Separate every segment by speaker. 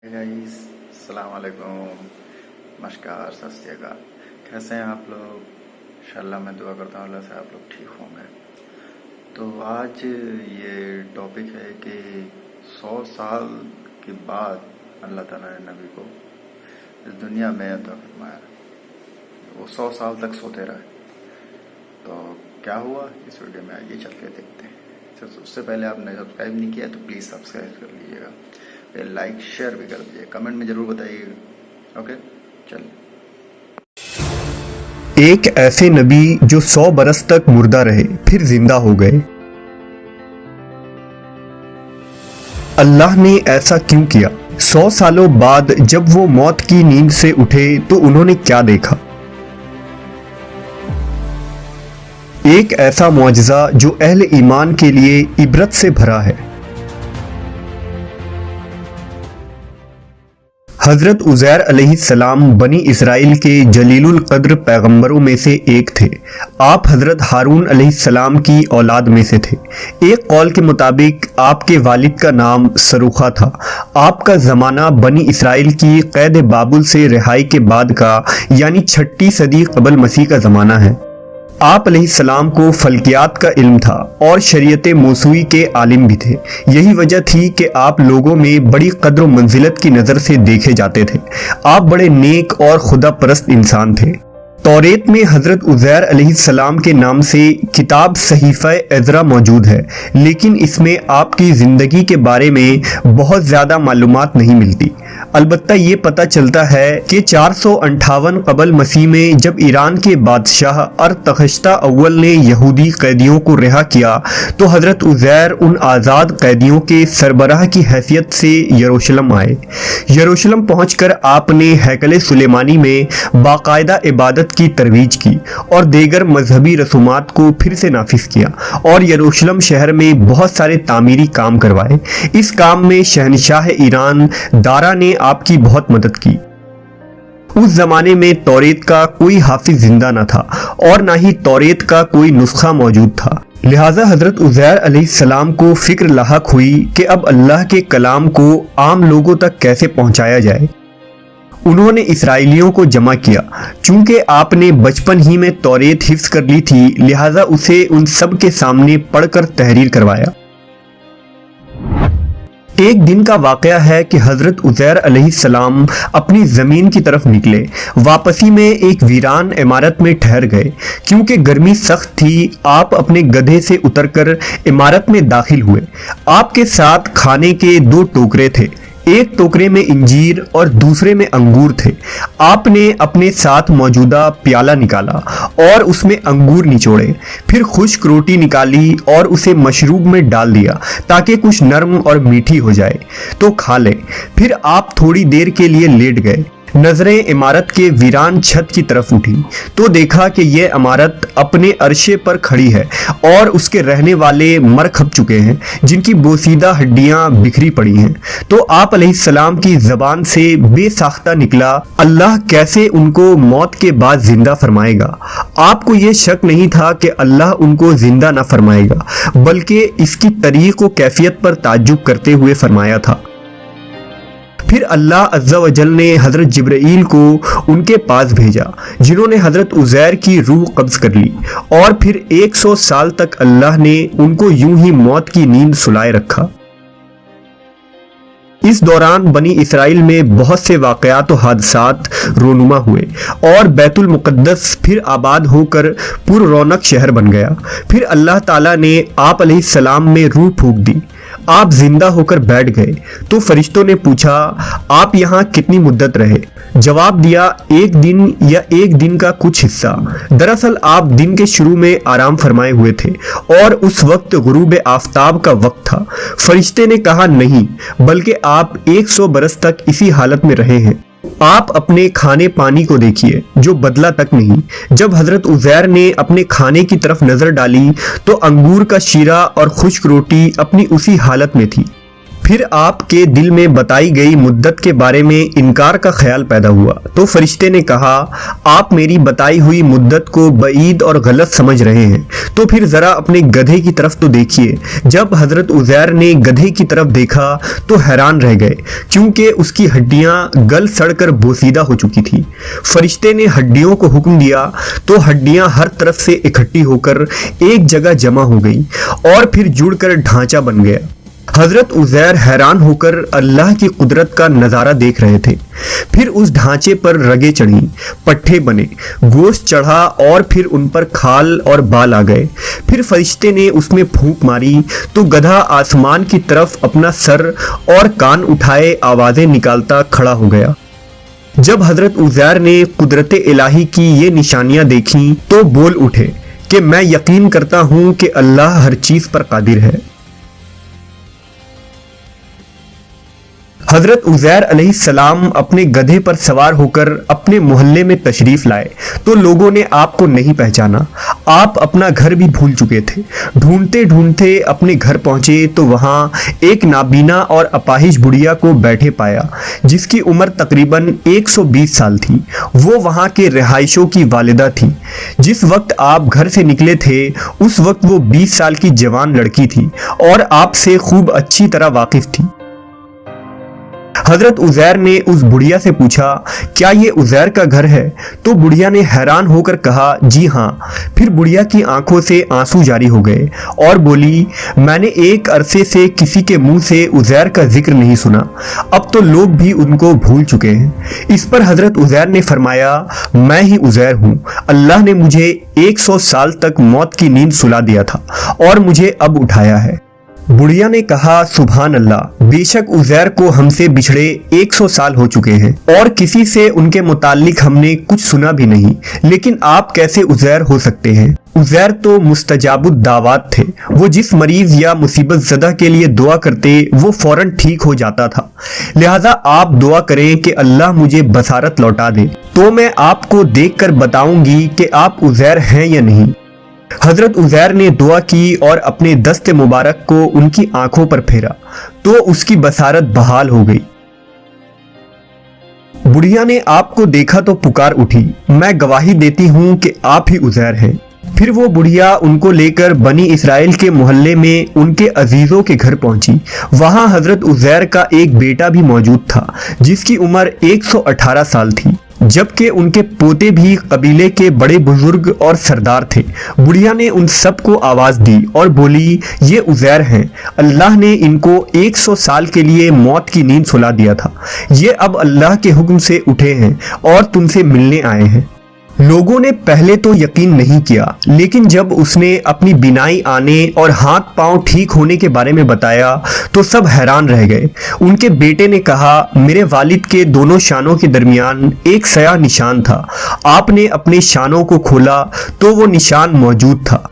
Speaker 1: Guys, अस्सलाम वालेकुम, नमस्कार, सत श्री अकाल। कैसे हैं आप लोग? इंशाल्लाह मैं दुआ करता हूँ अल्लाह से आप लोग ठीक होंगे। तो आज ये टॉपिक है कि 100 साल के बाद अल्लाह ताला ने नबी को इस दुनिया में अता फरमाया। वो 100 साल तक सोते रहे। तो क्या हुआ इस वीडियो में आइए चल के देखते हैं। उससे पहले आपने सब्सक्राइब नहीं किया तो प्लीज़ सब्सक्राइब कर लीजिएगा, लाइक शेयर भी कर दीजिए, कमेंट में जरूर बताइएगा। ओके, चलिए।
Speaker 2: एक ऐसे नबी जो 100 बरस तक मुर्दा रहे फिर जिंदा हो गए। अल्लाह ने ऐसा क्यों किया? 100 सालों बाद जब वो मौत की नींद से उठे तो उन्होंने क्या देखा? एक ऐसा मुआजिजा जो अहले ईमान के लिए इबरत से भरा है। हजरत उज़ैर अलैहिस्सलाम बनी इसराइल के जलीलुल कद्र पैगंबरों में से एक थे। आप हजरत हारून अलैहिस्सलाम की औलाद में से थे। एक कौल के मुताबिक आपके वालिद का नाम सरूखा था। आपका ज़माना बनी इसराइल की कैद बाबुल से रिहाई के बाद का यानी 6ठी सदी कबल मसीह का ज़माना है। आप अलैहिस्सलाम को फल्कियात का इल्म था और शरीयत मौसूई के आलिम भी थे। यही वजह थी कि आप लोगों में बड़ी कद्र मंजिलत की नज़र से देखे जाते थे। आप बड़े नेक और खुदा परस्त इंसान थे। तौरेत में हज़रत उज़ैर अलैहिस्सलाम के नाम से किताब सहीफ़ा एज़रा मौजूद है, लेकिन इसमें आपकी ज़िंदगी के बारे में बहुत ज़्यादा मालूमात नहीं मिलती। अलबत्ता ये पता चलता है कि 458 कबल मसीह में जब ईरान के बादशाह अरतखश्ता अव्वल ने यहूदी कैदियों को रिहा किया तो हज़रत उज़ैर उन आज़ाद कैदियों के सरबराह की हैसियत से यरूशलेम आए। यरूशलेम पहुंचकर आपने हैकल सुलेमानी में बाकायदा इबादत की तरवीज की और देगर मजहबी रसूमात को फिर से नाफिज किया और यरूशलेम शहर में बहुत सारे तामीरी काम करवाए। इस काम में शहनशाह ईरान दारा ने आपकी बहुत मदद की। उस जमाने में तौरेत का कोई हाफिज जिंदा न था और ना ही तौरेत का कोई नुस्खा मौजूद था। लिहाजा हजरत उज़ैर अलैहिस्सलाम को फिक्र लाहक हुई कि अब अल्लाह के कलाम को आम लोगों तक कैसे पहुंचाया जाए। उन्होंने इसराइलियों को जमा किया। चूंकि आपने बचपन ही में तौरेत हिफ्ज कर ली थी, लिहाजा उसे उन सब के सामने पढ़कर तहरीर करवाया। एक दिन का वाकया है कि हजरत उज़ैर अलैहिस्सलाम अपनी ज़मीन की तरफ निकले। वापसी में एक वीरान इमारत में ठहर गए। क्योंकि गर्मी सख्त थी, आप अपने गधे से उतरकर इमारत में दाखिल हुए। आपके साथ खाने के 2 टोकरे थे। एक टोकरे में इंजीर और दूसरे में अंगूर थे। आपने अपने साथ मौजूदा प्याला निकाला और उसमें अंगूर निचोड़े, फिर खुश्क रोटी निकाली और उसे मशरूब में डाल दिया ताकि कुछ नरम और मीठी हो जाए तो खा ले। फिर आप थोड़ी देर के लिए लेट गए। नजरें इमारत के वीरान छत की तरफ उठी तो देखा कि यह इमारत अपने अरशे पर खड़ी है और उसके रहने वाले मर खप चुके हैं, जिनकी बोसीदा हड्डियां बिखरी पड़ी हैं। तो आप अलैहिस्सलाम की जबान से बेसाख्ता निकला, अल्लाह कैसे उनको मौत के बाद जिंदा फरमाएगा। आपको यह शक नहीं था कि अल्लाह उनको जिंदा ना फरमाएगा, बल्कि इसकी तरीक़ व कैफियत पर ताज्जुब करते हुए फरमाया था। फिर अल्लाह अज़्ज़ा वजल ने हज़रत जिब्राईल को उनके पास भेजा, जिन्होंने हज़रत उज़ैर की रूह कब्ज़ कर ली और फिर 100 साल तक अल्लाह ने उनको यूं ही मौत की नींद सुलाए रखा। इस दौरान बनी इसराइल में बहुत से वाक़यात और हादसात रोनुमा हुए और बैतुल मुक़द्दस फिर आबाद होकर पुररौनक शहर बन गया। फिर अल्लाह ताला ने आप अलैहिस्सलाम में रूह फूंक दी। आप जिंदा होकर बैठ गए तो फरिश्तों ने पूछा, आप यहाँ कितनी मुद्दत रहे? जवाब दिया, 1 दिन या 1 दिन का कुछ हिस्सा। दरअसल आप दिन के शुरू में आराम फरमाए हुए थे और उस वक्त गुरूब आफताब का वक्त था। फरिश्ते ने कहा, नहीं, बल्कि आप 100 बरस तक इसी हालत में रहे हैं। आप अपने खाने पानी को देखिए जो बदला तक नहीं। जब हजरत उज़ैर ने अपने खाने की तरफ नजर डाली तो अंगूर का शीरा और खुश्क रोटी अपनी उसी हालत में थी। फिर आपके दिल में बताई गई मुद्दत के बारे में इनकार का ख्याल पैदा हुआ तो फरिश्ते ने कहा, आप मेरी बताई हुई मुद्दत को बईद और गलत समझ रहे हैं, तो फिर ज़रा अपने गधे की तरफ तो देखिए। जब हज़रत उज़ैर ने गधे की तरफ देखा तो हैरान रह गए, क्योंकि उसकी हड्डियां गल सड़कर बोसीदा हो चुकी थी। फरिश्ते ने हड्डियों को हुक्म दिया तो हड्डियां हर तरफ से इकट्ठी होकर एक जगह जमा हो गई और फिर जुड़कर ढांचा बन गया। हजरत उज़ैर हैरान होकर अल्लाह की कुदरत का नज़ारा देख रहे थे। फिर उस ढांचे पर रगे चढ़ी, पट्टे बने, गोश्त चढ़ा और फिर उन पर खाल और बाल आ गए। फिर फरिश्ते ने उसमें फूंक मारी तो गधा आसमान की तरफ अपना सर और कान उठाए आवाज़ें निकालता खड़ा हो गया। जब हजरत उज़ैर ने कुदरत इलाही की ये निशानियां देखीं तो बोल उठे कि मैं यकीन करता हूं कि अल्लाह हर चीज़ पर कादिर है। हजरत उज़ैर अलैहिस्सलाम अपने गधे पर सवार होकर अपने मोहल्ले में तशरीफ लाए तो लोगों ने आपको नहीं पहचाना। आप अपना घर भी भूल चुके थे। ढूंढते ढूंढते अपने घर पहुंचे तो वहां एक नाबीना और अपाहिज बुढ़िया को बैठे पाया, जिसकी उम्र तकरीबन 120 साल थी। वो वहां के रिहायशों की वालिदा थी। जिस वक्त आप घर से निकले थे उस वक्त वो 20 साल की जवान लड़की थी और आपसे खूब अच्छी तरह वाकिफ थी। हजरत उज़ैर ने उस बुढ़िया से पूछा, क्या ये उज़ैर का घर है? तो बुढ़िया ने हैरान होकर कहा, जी हाँ। फिर बुढ़िया की आंखों से आंसू जारी हो गए और बोली, मैंने एक अरसे से किसी के मुंह से उज़ैर का जिक्र नहीं सुना। अब तो लोग भी उनको भूल चुके हैं। इस पर हजरत उज़ैर ने फरमाया, मैं ही उज़ैर हूँ। अल्लाह ने मुझे 100 साल तक मौत की नींद सुला दिया था और मुझे अब उठाया है। बुढ़िया ने कहा, सुभान अल्लाह, बेशक उज़ैर को हमसे बिछड़े 100 साल हो चुके हैं और किसी से उनके मुताल्लिक हमने कुछ सुना भी नहीं, लेकिन आप कैसे उज़ैर हो सकते हैं? उज़ैर तो मुस्तजाबुद दावात थे। वो जिस मरीज या मुसीबत ज़दा के लिए दुआ करते वो फौरन ठीक हो जाता था। लिहाजा आप दुआ करें कि अल्लाह मुझे बसारत लौटा दे, तो मैं आपको देखकर बताऊंगी कि आप उज़ैर हैं या नहीं। हजरत उज़ैर ने दुआ की और अपने दस्ते मुबारक को उनकी आंखों पर फेरा तो उसकी बसारत बहाल हो गई। बुढ़िया ने आपको देखा तो पुकार उठी, मैं गवाही देती हूं कि आप ही उज़ैर हैं। फिर वो बुढ़िया उनको लेकर बनी इसराइल के मोहल्ले में उनके अजीजों के घर पहुंची। वहां हजरत उज़ैर का एक बेटा भी मौजूद था, जिसकी उम्र 118 साल थी, जबकि उनके पोते भी कबीले के बड़े बुजुर्ग और सरदार थे। बुढ़िया ने उन सबको आवाज़ दी और बोली, ये उज़ैर हैं। अल्लाह ने इनको 100 साल के लिए मौत की नींद सुला दिया था। ये अब अल्लाह के हुक्म से उठे हैं और तुमसे मिलने आए हैं। लोगों ने पहले तो यकीन नहीं किया, लेकिन जब उसने अपनी बीनाई आने और हाथ पांव ठीक होने के बारे में बताया तो सब हैरान रह गए। उनके बेटे ने कहा, मेरे वालिद के दोनों शानों के दरमियान एक सया निशान था। आपने अपने शानों को खोला तो वो निशान मौजूद था।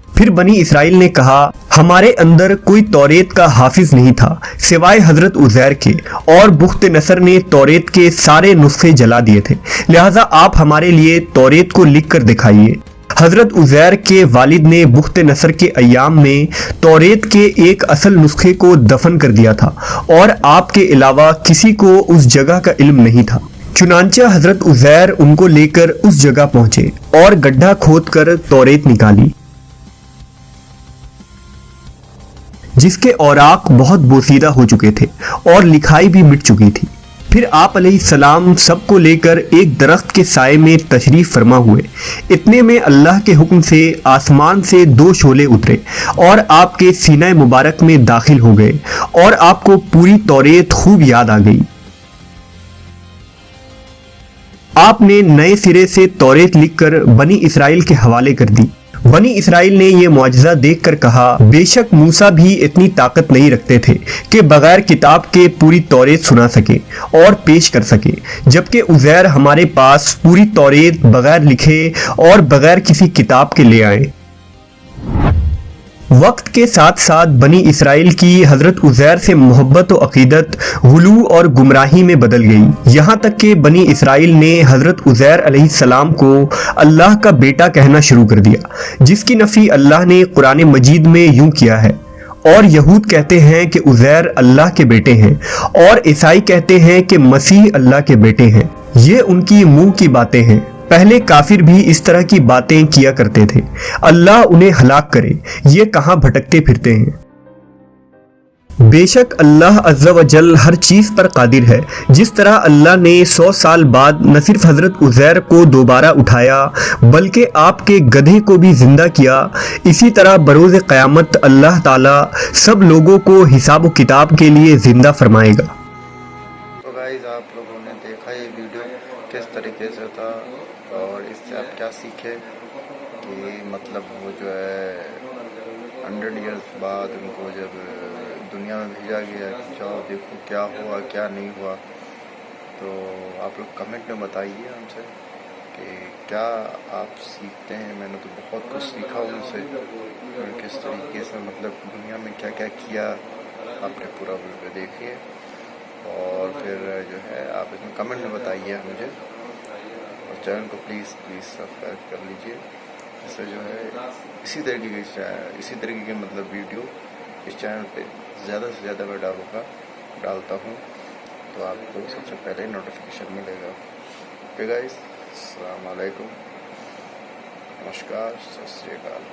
Speaker 2: फिर बनी इसराइल ने कहा, हमारे अंदर कोई तौरेत का हाफिज नहीं था सिवाय हजरत उज़ैर के, और बुख्त नसर ने तौरेत के सारे नुस्खे जला दिए थे। लिहाजा आप हमारे लिए तौरेत को लिख कर दिखाइए। हजरत उज़ैर के वालिद ने बुख्त नसर के अय्याम में तौरेत के एक असल नुस्खे को दफन कर दिया था और आपके अलावा किसी को उस जगह का इल्म नहीं था। चुनांचे हजरत उज़ैर उनको लेकर उस जगह पहुंचे और गड्ढा खोद कर तौरेत निकाली, जिसके औराक बहुत बोसीदा हो चुके थे और लिखाई भी मिट चुकी थी। फिर आप अलैहिस्सलाम सबको लेकर एक दरख्त के साए में तशरीफ फरमा हुए। इतने में अल्लाह के हुक्म से आसमान से 2 शोले उतरे और आपके सीना मुबारक में दाखिल हो गए और आपको पूरी तौरेत खूब याद आ गई। आपने नए सिरे से तौरेत लिखकर बनी इसराइल के हवाले कर दी। बनी इसराइल ने यह मुआजिजा देखकर कहा, बेशक मूसा भी इतनी ताकत नहीं रखते थे कि बगैर किताब के पूरी तौरेत सुना सके और पेश कर सके, जबकि उज़ैर हमारे पास पूरी तौरेत बगैर लिखे और बगैर किसी किताब के ले आए। वक्त के साथ साथ बनी इसराइल की हजरत उज़ैर से मोहब्बत और अकीदत गुलू और गुमराही में बदल गई। यहाँ तक कि बनी इसराइल ने हजरत उज़ैर अलैहिस्सलाम को अल्लाह का बेटा कहना शुरू कर दिया, जिसकी नफ़ी अल्लाह ने कुरान मजीद में यूं किया है, اور یہود کہتے ہیں کہ عزیر اللہ کے بیٹے ہیں اور عیسائی کہتے ہیں کہ مسیح اللہ کے بیٹے ہیں۔ یہ ان کی منہ کی باتیں ہیں۔ پہلے کافر بھی اس طرح کی باتیں کیا کرتے تھے۔ اللہ انہیں ہلاک کرے، یہ کہاں بھٹکتے پھرتے ہیں۔ بے شک اللہ عز و جل ہر چیز پر قادر ہے۔ جس طرح اللہ نے 100 سال بعد نہ صرف حضرت عزیر کو دوبارہ اٹھایا بلکہ آپ کے گدھے کو بھی زندہ کیا، اسی طرح بروز قیامت اللہ تعالیٰ سب لوگوں کو حساب و کتاب کے لیے زندہ فرمائے گا۔
Speaker 1: تو گائز آپ لوگوں نے دیکھا یہ ویڈیو کس طریقے سے تھا اور اس سے آپ کیا سیکھے کہ مطلب وہ جو ہے 100 ایئرس بعد ان کو جب دنیا میں بھیجا گیا کہ جاؤ دیکھو کیا ہوا کیا نہیں ہوا، تو آپ لوگ کمنٹ میں بتائیے ہم سے کہ کیا آپ سیکھتے ہیں۔ میں نے تو بہت کچھ سیکھا ان سے، کس طریقے سے مطلب دنیا میں کیا کیا کیا، آپ نے پورا ویڈیو دیکھیے اور پھر جو ہے آپ اس میں کمنٹ میں بتائیے مجھے، اور چینل کو پلیز سبسکرائب کر لیجئے، اس سے جو ہے اسی طریقے کے مطلب ویڈیو اس چینل پہ زیادہ سے زیادہ میں ڈالتا ہوں تو آپ کو سب سے پہلے نوٹیفیکیشن ملے گا۔ اوکے گائز، السلام علیکم، نمسکار، ست سری اکال۔